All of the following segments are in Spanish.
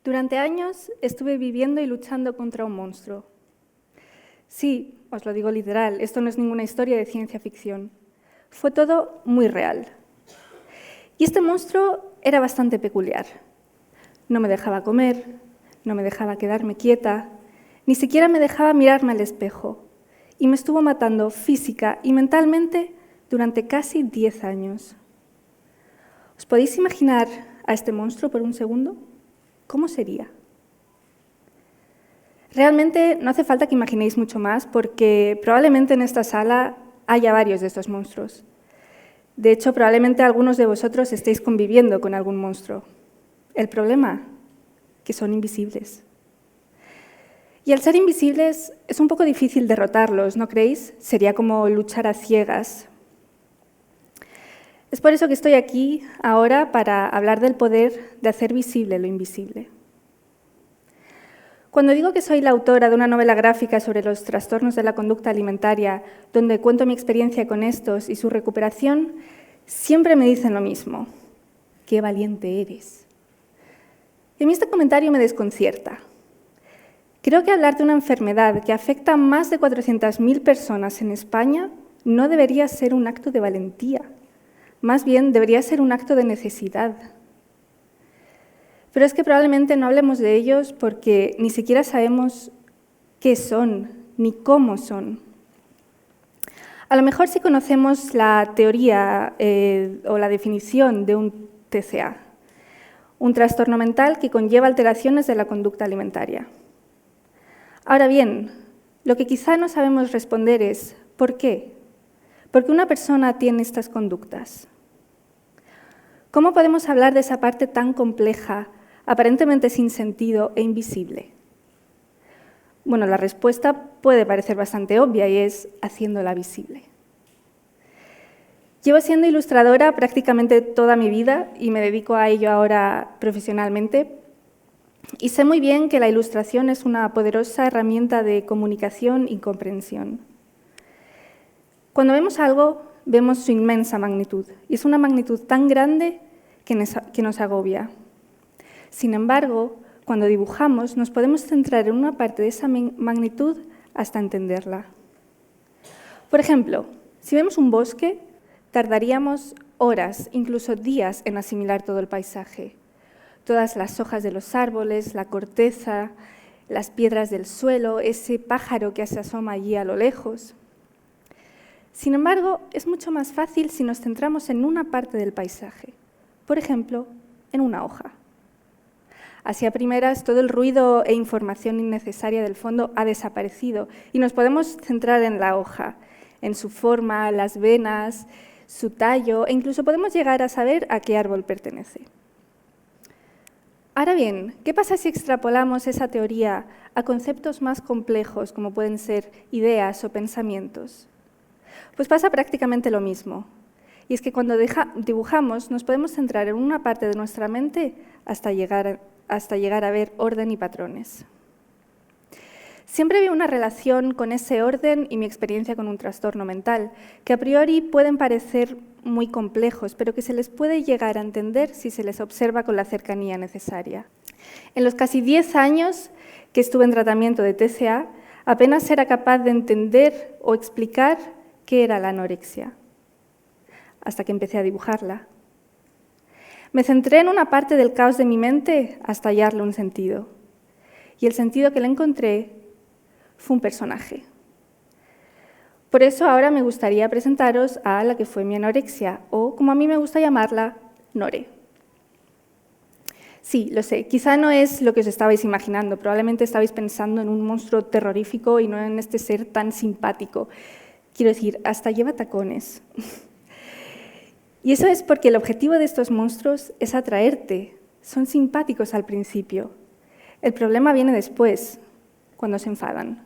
Durante años estuve viviendo y luchando contra un monstruo. Sí, os lo digo literal, esto no es ninguna historia de ciencia ficción. Fue todo muy real. Y este monstruo era bastante peculiar. No me dejaba comer, no me dejaba quedarme quieta, ni siquiera me dejaba mirarme al espejo. Y me estuvo matando física y mentalmente durante casi 10 años. ¿Os podéis imaginar a este monstruo por un segundo? ¿Cómo sería? Realmente no hace falta que imaginéis mucho más porque probablemente en esta sala haya varios de estos monstruos. De hecho, probablemente algunos de vosotros estéis conviviendo con algún monstruo. El problema, que son invisibles. Y al ser invisibles es un poco difícil derrotarlos, ¿no creéis? Sería como luchar a ciegas. Es por eso que estoy aquí ahora para hablar del poder de hacer visible lo invisible. Cuando digo que soy la autora de una novela gráfica sobre los trastornos de la conducta alimentaria, donde cuento mi experiencia con estos y su recuperación, siempre me dicen lo mismo. ¡Qué valiente eres! Y a mí este comentario me desconcierta. Creo que hablar de una enfermedad que afecta a más de 400.000 personas en España no debería ser un acto de valentía. Más bien, debería ser un acto de necesidad. Pero es que probablemente no hablemos de ellos porque ni siquiera sabemos qué son ni cómo son. A lo mejor sí conocemos la teoría o la definición de un TCA, un trastorno mental que conlleva alteraciones de la conducta alimentaria. Ahora bien, lo que quizá no sabemos responder es ¿por qué? ¿Por qué una persona tiene estas conductas? ¿Cómo podemos hablar de esa parte tan compleja, aparentemente sin sentido e invisible? Bueno, la respuesta puede parecer bastante obvia y es haciéndola visible. Llevo siendo ilustradora prácticamente toda mi vida y me dedico a ello ahora profesionalmente. Y sé muy bien que la ilustración es una poderosa herramienta de comunicación y comprensión. Cuando vemos algo, vemos su inmensa magnitud, y es una magnitud tan grande que nos agobia. Sin embargo, cuando dibujamos, nos podemos centrar en una parte de esa magnitud hasta entenderla. Por ejemplo, si vemos un bosque, tardaríamos horas, incluso días, en asimilar todo el paisaje. Todas las hojas de los árboles, la corteza, las piedras del suelo, ese pájaro que se asoma allí a lo lejos. Sin embargo, es mucho más fácil si nos centramos en una parte del paisaje, por ejemplo, en una hoja. Así a primeras, todo el ruido e información innecesaria del fondo ha desaparecido y nos podemos centrar en la hoja, en su forma, las venas, su tallo e incluso podemos llegar a saber a qué árbol pertenece. Ahora bien, ¿qué pasa si extrapolamos esa teoría a conceptos más complejos como pueden ser ideas o pensamientos? Pues pasa prácticamente lo mismo. Y es que cuando dibujamos nos podemos centrar en una parte de nuestra mente hasta llegar a ver orden y patrones. Siempre veo una relación con ese orden y mi experiencia con un trastorno mental, que a priori pueden parecer muy complejos, pero que se les puede llegar a entender si se les observa con la cercanía necesaria. En los casi 10 años que estuve en tratamiento de TCA, apenas era capaz de entender o explicar qué era la anorexia, hasta que empecé a dibujarla. Me centré en una parte del caos de mi mente hasta hallarle un sentido. Y el sentido que le encontré fue un personaje. Por eso ahora me gustaría presentaros a la que fue mi anorexia, o como a mí me gusta llamarla, Nore. Sí, lo sé, quizá no es lo que os estabais imaginando, probablemente estabais pensando en un monstruo terrorífico y no en este ser tan simpático. Quiero decir, hasta lleva tacones. Y eso es porque el objetivo de estos monstruos es atraerte. Son simpáticos al principio. El problema viene después, cuando se enfadan.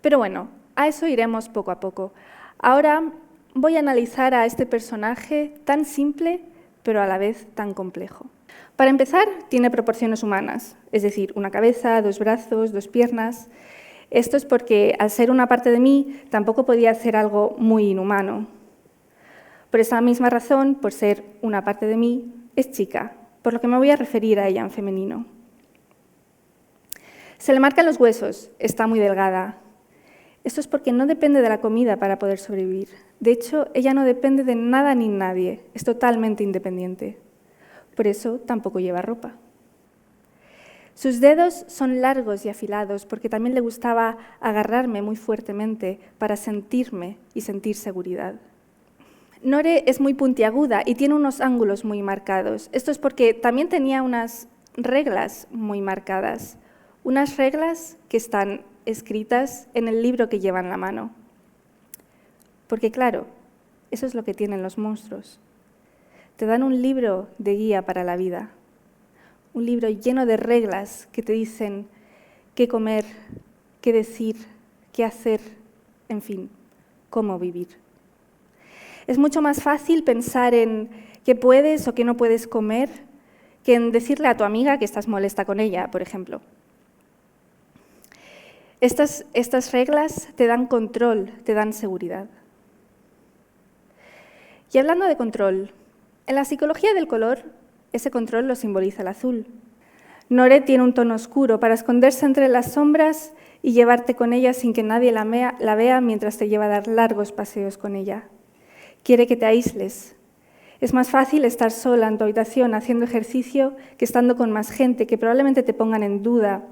Pero bueno, a eso iremos poco a poco. Ahora voy a analizar a este personaje tan simple, pero a la vez tan complejo. Para empezar, tiene proporciones humanas, es decir, una cabeza, 2 brazos, 2 piernas. Esto es porque, al ser una parte de mí, tampoco podía hacer algo muy inhumano. Por esa misma razón, por ser una parte de mí, es chica, por lo que me voy a referir a ella en femenino. Se le marcan los huesos, está muy delgada. Esto es porque no depende de la comida para poder sobrevivir. De hecho, ella no depende de nada ni nadie, es totalmente independiente. Por eso tampoco lleva ropa. Sus dedos son largos y afilados porque también le gustaba agarrarme muy fuertemente para sentirme y sentir seguridad. Nore es muy puntiaguda y tiene unos ángulos muy marcados. Esto es porque también tenía unas reglas muy marcadas, unas reglas que están escritas en el libro que lleva en la mano. Porque claro, eso es lo que tienen los monstruos. Te dan un libro de guía para la vida, un libro lleno de reglas que te dicen qué comer, qué decir, qué hacer, en fin, cómo vivir. Es mucho más fácil pensar en qué puedes o qué no puedes comer que en decirle a tu amiga que estás molesta con ella, por ejemplo. Estas reglas te dan control, te dan seguridad. Y hablando de control, en la psicología del color, ese control lo simboliza el azul. Nore tiene un tono oscuro para esconderse entre las sombras y llevarte con ella sin que nadie la vea mientras te lleva a dar largos paseos con ella. Quiere que te aísles. Es más fácil estar sola en tu habitación haciendo ejercicio que estando con más gente que probablemente te pongan en duda,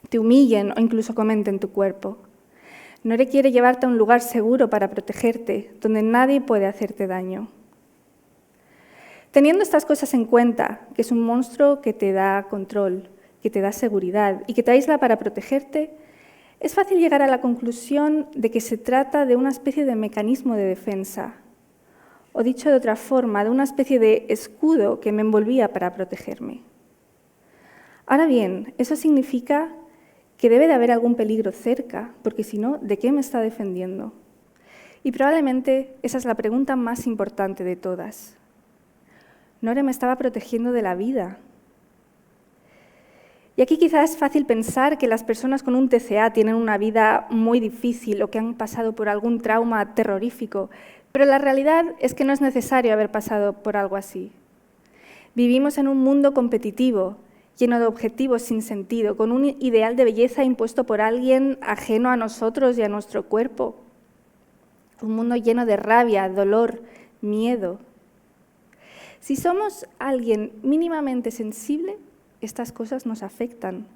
te humillen o incluso comenten tu cuerpo. Nore quiere llevarte a un lugar seguro para protegerte, donde nadie puede hacerte daño. Teniendo estas cosas en cuenta, que es un monstruo que te da control, que te da seguridad y que te aísla para protegerte, es fácil llegar a la conclusión de que se trata de una especie de mecanismo de defensa, o dicho de otra forma, de una especie de escudo que me envolvía para protegerme. Ahora bien, eso significa que debe de haber algún peligro cerca, porque si no, ¿de qué me está defendiendo? Y probablemente esa es la pregunta más importante de todas. Nore me estaba protegiendo de la vida. Y aquí quizás es fácil pensar que las personas con un TCA tienen una vida muy difícil o que han pasado por algún trauma terrorífico, pero la realidad es que no es necesario haber pasado por algo así. Vivimos en un mundo competitivo, lleno de objetivos sin sentido, con un ideal de belleza impuesto por alguien ajeno a nosotros y a nuestro cuerpo. Un mundo lleno de rabia, dolor, miedo. Si somos alguien mínimamente sensible, estas cosas nos afectan.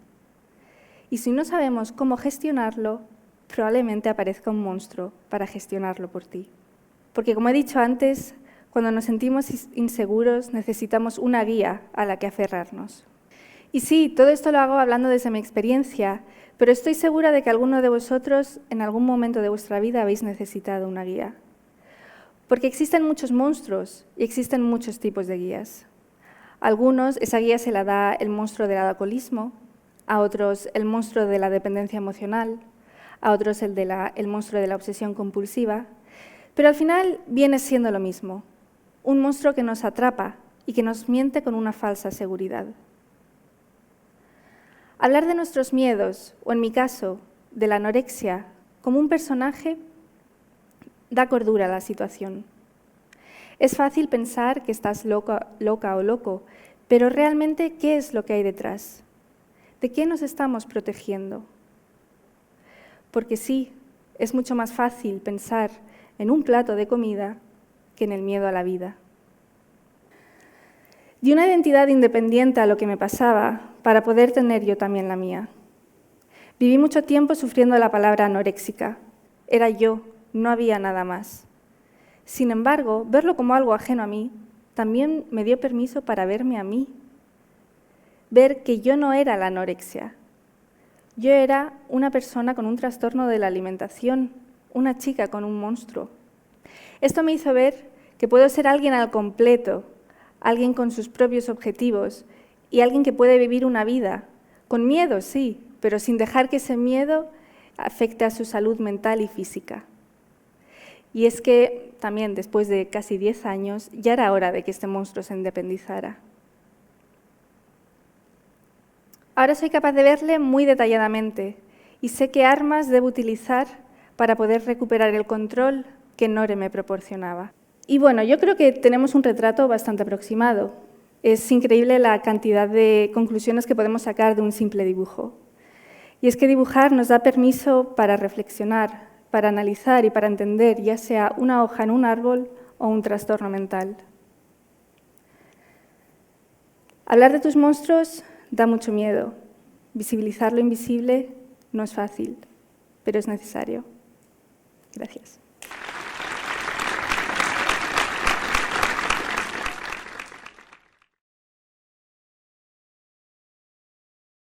Y si no sabemos cómo gestionarlo, probablemente aparezca un monstruo para gestionarlo por ti. Porque como he dicho antes, cuando nos sentimos inseguros necesitamos una guía a la que aferrarnos. Y sí, todo esto lo hago hablando desde mi experiencia, pero estoy segura de que alguno de vosotros en algún momento de vuestra vida habéis necesitado una guía. Porque existen muchos monstruos y existen muchos tipos de guías. A algunos esa guía se la da el monstruo del alcoholismo, a otros el monstruo de la dependencia emocional, a otros el monstruo de la obsesión compulsiva, pero al final viene siendo lo mismo, un monstruo que nos atrapa y que nos miente con una falsa seguridad. Hablar de nuestros miedos, o en mi caso, de la anorexia, como un personaje, da cordura a la situación. Es fácil pensar que estás loca o loco, pero realmente, ¿qué es lo que hay detrás? ¿De qué nos estamos protegiendo? Porque sí, es mucho más fácil pensar en un plato de comida que en el miedo a la vida. Di una identidad independiente a lo que me pasaba para poder tener yo también la mía. Viví mucho tiempo sufriendo la palabra anoréxica. Era yo, no había nada más. Sin embargo, verlo como algo ajeno a mí también me dio permiso para verme a mí. Ver que yo no era la anorexia. Yo era una persona con un trastorno de la alimentación, una chica con un monstruo. Esto me hizo ver que puedo ser alguien al completo, alguien con sus propios objetivos y alguien que puede vivir una vida, con miedo, sí, pero sin dejar que ese miedo afecte a su salud mental y física. Y es que también después de casi 10 años ya era hora de que este monstruo se independizara. Ahora soy capaz de verle muy detalladamente y sé qué armas debo utilizar para poder recuperar el control que Nore me proporcionaba. Y bueno, yo creo que tenemos un retrato bastante aproximado. Es increíble la cantidad de conclusiones que podemos sacar de un simple dibujo. Y es que dibujar nos da permiso para reflexionar, para analizar y para entender, ya sea una hoja en un árbol o un trastorno mental. Hablar de tus monstruos da mucho miedo. Visibilizar lo invisible no es fácil, pero es necesario. Gracias.